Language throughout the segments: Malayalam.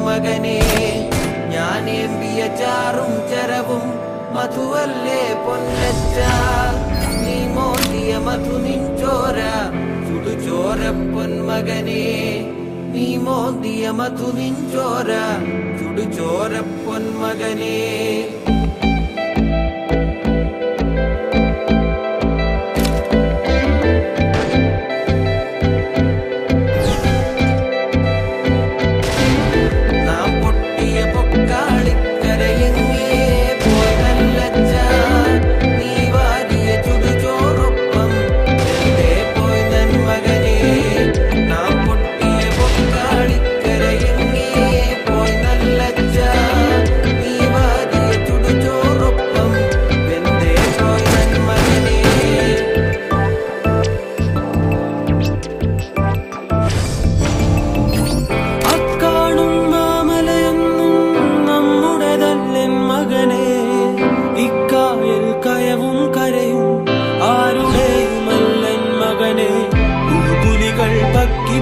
മകനെ ഞാനേമ്പിയ ചാറും ചരവും മധുവല്ലേ പൊന്നച്ച നീ മോന്തിയ മധു നിൻചോര ചുടുചോര പൊന്മകനെ നീ മോന്തിയ മധു നിൻചോര ചുടുചോര പൊന്മകനെ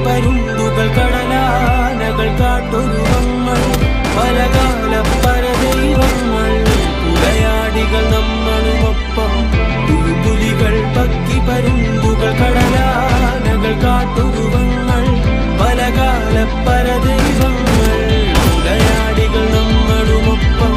പരുന്തുകൾ കടലാനകൾ കാട്ടൊരുവങ്ങൾ പലകാല പരദൈവങ്ങൾ ഉടയാടികൾ നമ്മളുമൊപ്പം പുലികൾ പക്കി പരുന്തുകൾ കടലാനകൾ കാട്ടൊരുവങ്ങൾ പലകാല പരദൈവങ്ങൾ ഉടയാടികൾ നമ്മളുമൊപ്പം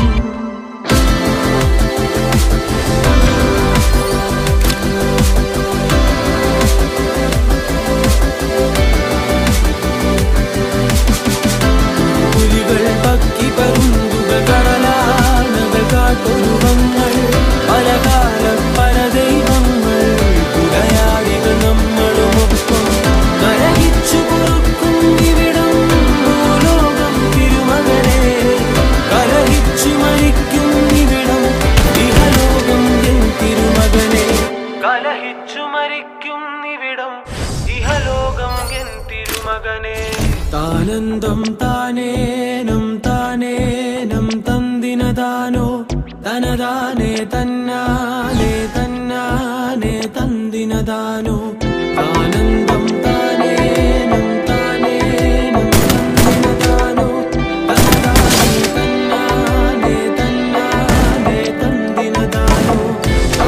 പരുന്തുകൾ കടലാനകൾ കാട്ടൊരുവങ്ങൾ പലകാല പരദൈവങ്ങൾ ഉടയാടികൾ നമ്മളുമൊപ്പം കലഹിച്ചു പൊറുക്കും ഇവിടം ഭൂലോകം തിരുമകനെ കലഹിച്ചു മരിക്കും ഇവിടം ഇഹലോകം എൻ തിരുമകനെ കലഹിച്ചു മരിക്കും ഇവിടം ഇഹലോകം എൻ തിരുമകനെ താനന്ദം താനേനം താനേനം തന്ദിനദാനോ തനദാനേ തന്നാനേ തന്നാനേ തന്ദിനദാനോ ആനന്ദം താനേനം താനേനം തന്ദിനദാനോ തനദാനേ തന്നാനേ തന്നാനേ തന്ദിനദാനോ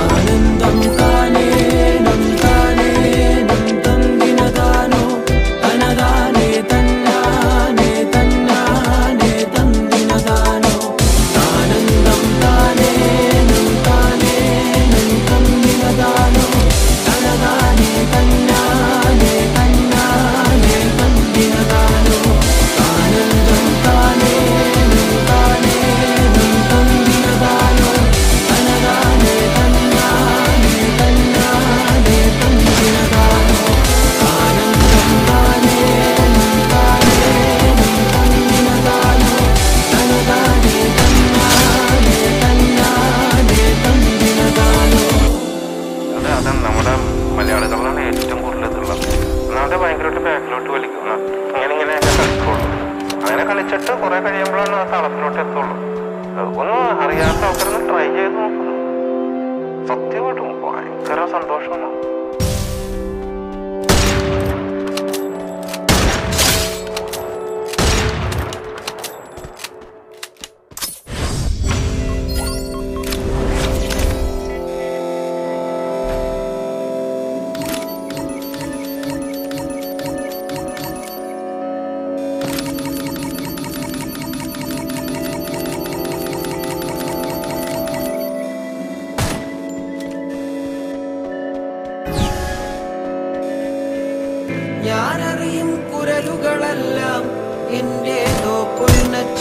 ആനന്ദം താനേനം താനേനം തന്ദിനദാനോ തനദാനേ അങ്ങനെ കളിച്ചിട്ട് കുറെ കഴിയുമ്പോഴാണ് ആ താളത്തിലോട്ട് എത്തുള്ളൂ. ഒന്ന് അറിയാത്ത ആൾക്കാരൊന്ന് ട്രൈ ചെയ്ത് നോക്കുന്നു. സത്യമായിട്ടും ഭയങ്കര സന്തോഷമാണ്. ഞാനറിയും കുരലുകളെല്ലാം എന്റേതോ പൊന്നച്ച